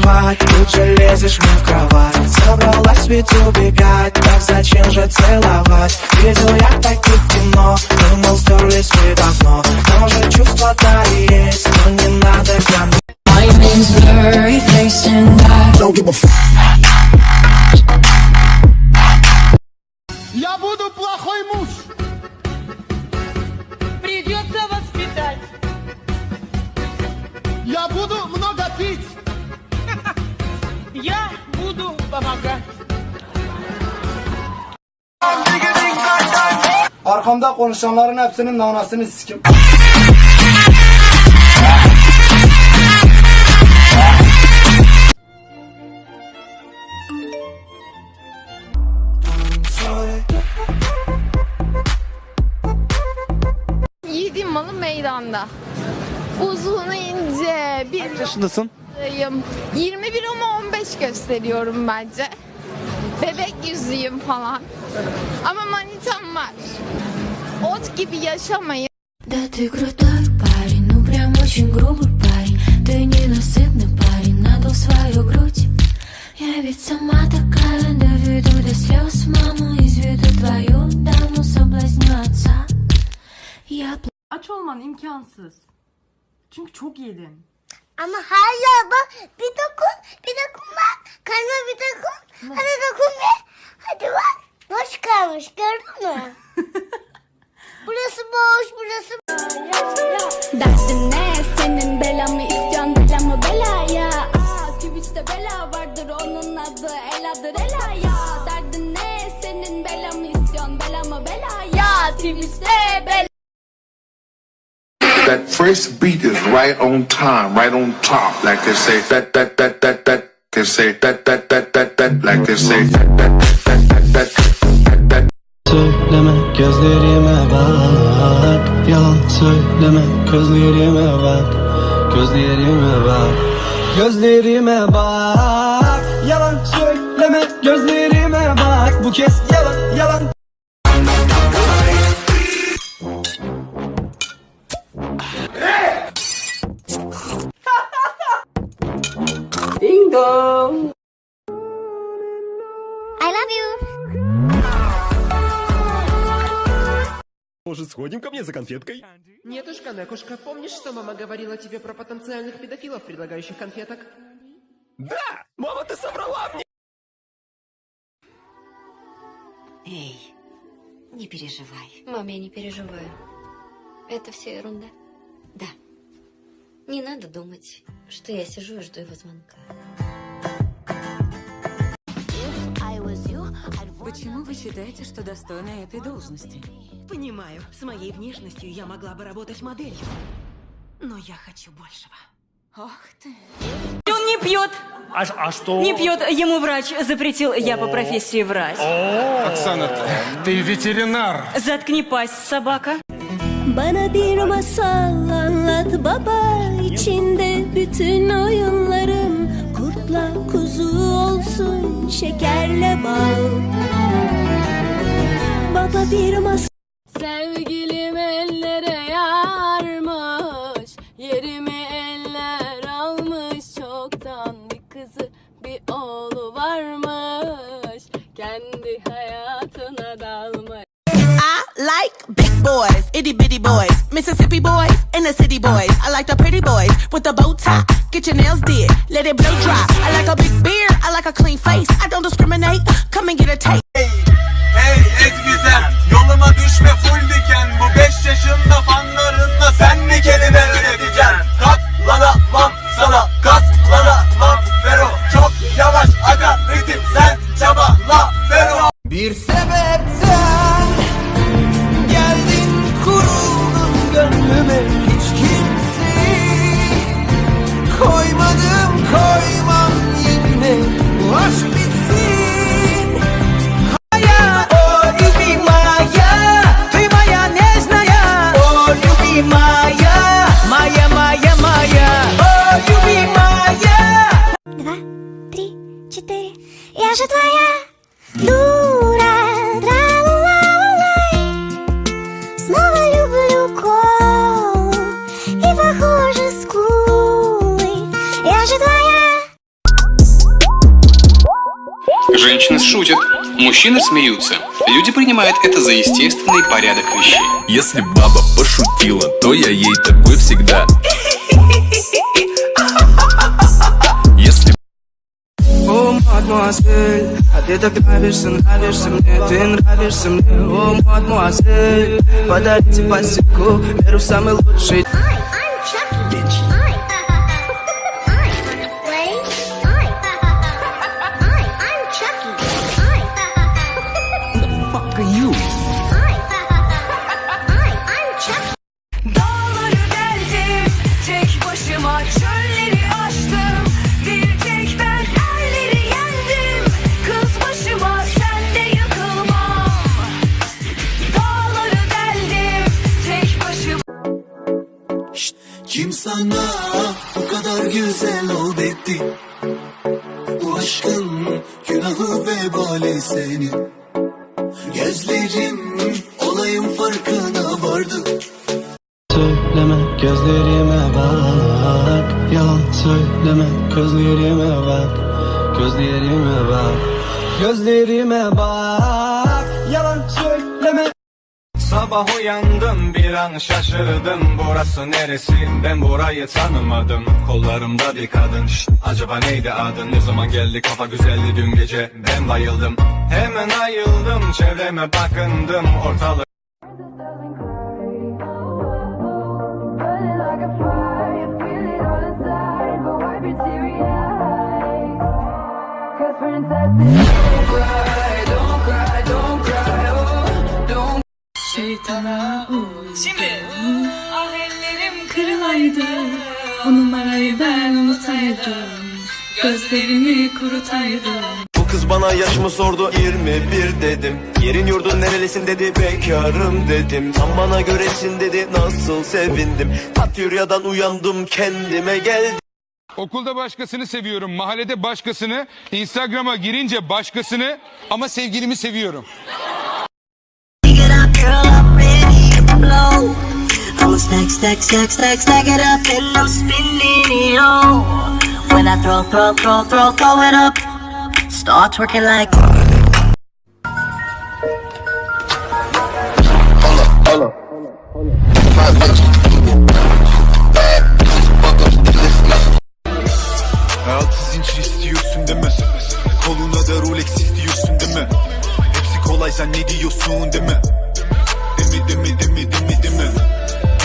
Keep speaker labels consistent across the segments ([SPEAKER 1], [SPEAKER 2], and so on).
[SPEAKER 1] ревновать, тут же лезешь мне в кровать. Собралась ведь убегать, так зачем же целовать? Видел я таких в кино, думал стерлись вы давно. Может чувства-то и есть, но не надо гнать. My name's blurry face and I don't give a fuck.
[SPEAKER 2] Я буду плохой муж.
[SPEAKER 3] Придется воспитать.
[SPEAKER 2] Я буду много пить.
[SPEAKER 3] Я буду помогать.
[SPEAKER 2] Arkamda konuşanların hepsinin nanasını sikim.
[SPEAKER 4] Yiğidim malı meydanda. Uzun ince bir
[SPEAKER 5] Kaç yaşındasın?
[SPEAKER 4] yoldayım. 21 ama 15 gösteriyorum bence. Bebek yüzüyüm falan. Ama manitam var. Ot gibi yaşamayın.
[SPEAKER 6] Да ты крутой парень, ну прям очень грубый парень. Ты ненасытный парень, надул свою грудь. Я ведь сама такая, доведу до слез маму, изведу твою даму, соблазню отца. Я
[SPEAKER 7] Aç olman imkansız. Çünkü çok yedin.
[SPEAKER 8] Ama hala bak, bir dokun bak. Karnıma bir dokun. Hadi dokun be. Hadi bak. Boş kalmış, gördün mü? Burası boş, burası.
[SPEAKER 6] Derdin ne? Senin belamı istiyorsun, belamı belaya. Twitch'te bela vardır, onun adı Ela'dır Ela'ya. Derdin ne? Senin belamı istiyorsun, belamı belaya. Twitch'te bela.
[SPEAKER 9] That first beat is right on time, right on top, like they say that. They say that, like they say that.
[SPEAKER 1] Söyleme gözlerime bak, yalan söyleme gözlerime bak, gözlerime bak, gözlerime bak, yalan söyleme gözlerime bak, bu kez yalan.
[SPEAKER 3] Ding dong.
[SPEAKER 8] I love you.
[SPEAKER 5] Может, сходим ко мне за конфеткой?
[SPEAKER 3] Нетушка, Некушка, помнишь, что мама говорила тебе про потенциальных педофилов, предлагающих конфеток?
[SPEAKER 5] Да! Мама, ты соврала мне!
[SPEAKER 6] Эй, не переживай. Мам, я не переживаю. Это все ерунда. Да. Не надо думать, что я сижу и жду его звонка.
[SPEAKER 7] Почему вы считаете, что достойны этой должности?
[SPEAKER 3] Понимаю, с моей внешностью я могла бы работать моделью. Но я хочу большего.
[SPEAKER 7] Ох ты.
[SPEAKER 10] Он не пьет.
[SPEAKER 5] А что?
[SPEAKER 10] Не пьет. Ему врач запретил. Я по профессии врач.
[SPEAKER 2] Оксана, ты ветеринар.
[SPEAKER 10] Заткни пасть, собака.
[SPEAKER 6] Bana bir masal anlat baba, içinde bütün oyunlarım kurtla kuzu olsun, şekerle bal. Baba bir masal.
[SPEAKER 4] Sevgilim ellere yarmış. Yerimi eller almış. Çoktan bir kızı bir oğlu varmış. Kendi hayatına dalmış.
[SPEAKER 3] I like big boys, itty bitty boys, Mississippi boys, and the city boys. I like the pretty boys with the bow tie. Get your nails did, let it blow dry. I like a big beard, I like a clean face. I don't discriminate, come and get a taste.
[SPEAKER 2] Hey Ezgizem, yoluma düşme full diken. Bu 5 yaşında fanlarınla sen mi kelime öğreteceksin? Katlanamam sana, katlanamam Fero. Çok yavaş aga ritim, sen çabala Fero. Bir sebepten geldin, kuruldun gönlüme. Hiç kimseyi koymadım, koymam yerine. Bu aşk bitsin. Maya, oh you be Maya, ты моя нежная. Oh you be Maya, Maya, Maya, Maya. Oh you be Maya.
[SPEAKER 8] 2, 3, 4. Я же твоя дура, тра-ла-ла-ла-лай. Снова люблю колу и похожи скулы. Я же твоя.
[SPEAKER 11] шутят, мужчины смеются. Люди принимают это за естественный порядок вещей.
[SPEAKER 12] Если баба пошутила, то я ей такой всегда. Если...
[SPEAKER 2] О, мадемуазель, а ты так нравишься, нравишься мне, ты нравишься мне. О, мадемуазель, подарите пасеку, беру самый лучший.
[SPEAKER 6] Dağları deldim, tek başıma çölleri aştım. Bir tek ben erleri yendim. Kız başıma sen de yıkılmam. Dağları deldim, tek başıma.
[SPEAKER 2] Kim sana bu kadar güzel ol dedi? Bu aşkın günahı vebali senin. Gözlerim olayım farkına vardı. Söyleme gözlerime bak, yalan söyleme gözlerime bak, gözlerime bak, gözlerime bak, yalan söyleme.
[SPEAKER 13] Sabah uyandım bir an şaşırdım. Burası neresi, ben burayı tanımadım. Kollarımda bir kadın, acaba neydi adı? Ne zaman geldi, kafa güzeldi dün gece, ben bayıldım. Hemen ayıldım, çevreme bakındım, ortalık
[SPEAKER 6] Şeytana uydum. Şimdi ah ellerim kırılaydı. O numarayı ben unutaydım. Gözlerini kurutaydım.
[SPEAKER 13] Bu kız bana yaşımı sordu, 21 dedim. Yerin yurdun nerelisin dedi, bekarım dedim. Tam bana göresin dedi, nasıl sevindim. Tatyurya'dan uyandım, kendime geldim.
[SPEAKER 14] Okulda başkasını seviyorum, mahallede başkasını, Instagram'a girince başkasını ama sevgilimi seviyorum.
[SPEAKER 15] I'ma stack, stack, stack, stack, stack it up and I'm spinning it all. When I throw it up, start twerking like.
[SPEAKER 9] Hold up.
[SPEAKER 12] Altı zincir istiyorsun değil mi? Koluna da Rolex istiyorsun değil mi? Hepsi kolay, sen ne diyorsun değil mi? Değil mi?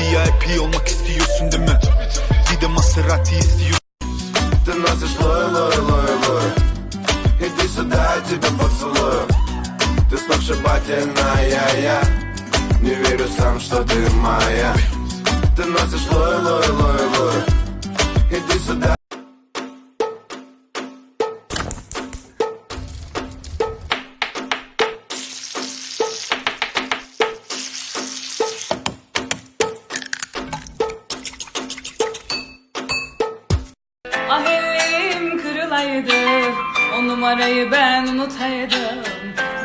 [SPEAKER 12] VIP olmak istiyorsun değil mi? Bir de Maserati istiyorsun.
[SPEAKER 9] Ты носишь лой. Иди сюда, я тебя поцелую. Ты сногсшибательная, я не верю сам, что ты моя. Ты носишь лой. Иди сюда.
[SPEAKER 6] Ah ellerim kırılaydı. O numarayı ben unutaydım.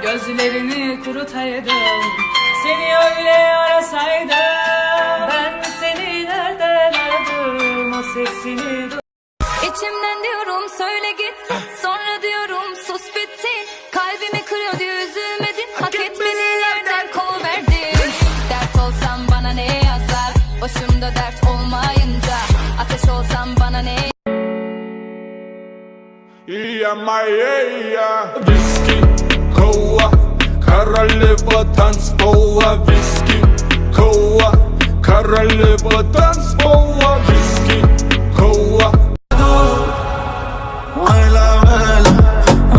[SPEAKER 6] Gözlerini kurutaydım. Seni öyle arasaydım. Ben seni nereden aradım, o sesini.
[SPEAKER 15] İçimden diyorum söyle git, sonra diyorum sus bitsin. Kalbimi kırıyordu üzülmedin, hak etmediğin yerden kol verdin. Dert olsam bana ne yazar, başımda dert olmayınca. Ateş olsam bana ne.
[SPEAKER 13] Виски, кола, королева танцпола. Виски, кола, королева танцпола. Виски, кола.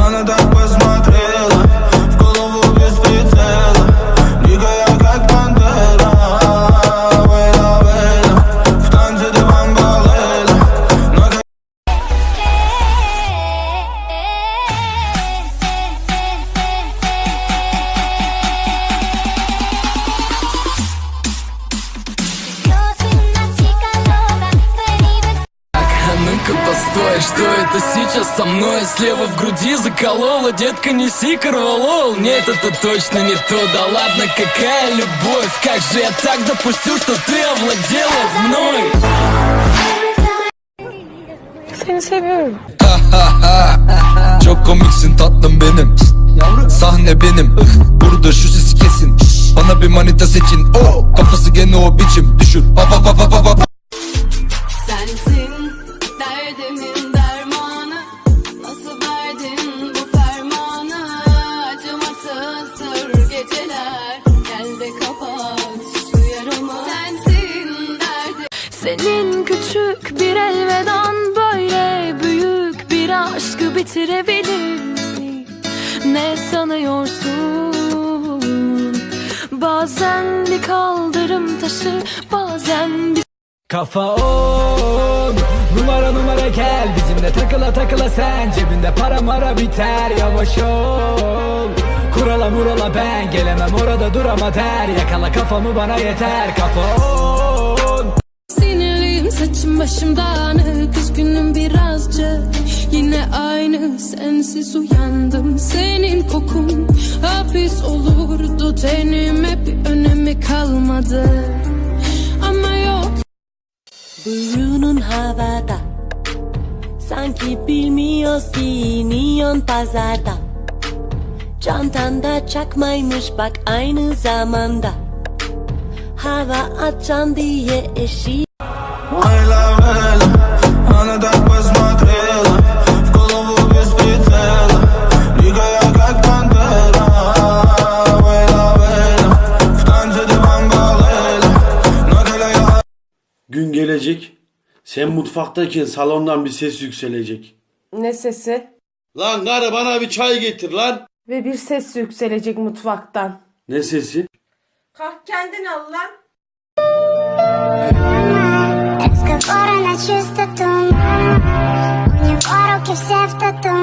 [SPEAKER 2] Она так посмотрела в голову без прицела, дикая как пантера. В танце ты бомбалела.
[SPEAKER 16] Ну-ка постой, что это сейчас со мной? Слева в груди заколола, детка, неси корвалол. Нет, это точно не то, да ладно, какая любовь. Как же я так допустил, что ты овладела мной?
[SPEAKER 6] Seni seviyorum.
[SPEAKER 16] Çok komiksin tatlım benim. Sahne benim, burada şu sesi kesin. Bana bir manita seçin, kafası gene o biçim. Düşür,
[SPEAKER 4] Sensin derdimin dermanı, nasıl verdin bu fermanı? Acımasızdır geceler, gel de kapat şu yaramı. Sensin derdim. Senin küçük bir elveden böyle büyük bir aşkı bitirebilir mi? Ne sanıyorsun? Bazen bir kaldırım taşı, bazen bir
[SPEAKER 2] Kafa on, numara gel bizimle takıla takıla sen. Cebinde para mara biter, yavaş ol. Kurala murala ben gelemem, orada dur ama der. Yakala kafamı bana yeter, kafa on.
[SPEAKER 4] Sinirliyim, saçım başım dağınık, üzgünüm birazcık. Yine aynı, sensiz uyandım. Senin kokun hapis olurdu tenime, bir önemi kalmadı. Ama yok.
[SPEAKER 17] Burunun havada, sanki bilmiyoruz ki iniyon pazarda. Çantanda çakmaymış bak aynı zamanda. Hava açan diye eşi.
[SPEAKER 1] Она так посмотрела, в голову без прицела, дикая как пантера. В танце de bambalela, Natalya.
[SPEAKER 18] Gün gelecek, sen mutfaktayken salondan bir ses yükselecek.
[SPEAKER 7] Ne sesi?
[SPEAKER 18] Lan karı bana bir çay getir lan.
[SPEAKER 7] Ve bir ses yükselecek mutfaktan.
[SPEAKER 18] Ne sesi?
[SPEAKER 7] Kalk kendin al lan.
[SPEAKER 8] Разговоры на чистоту, у него руки все в тату.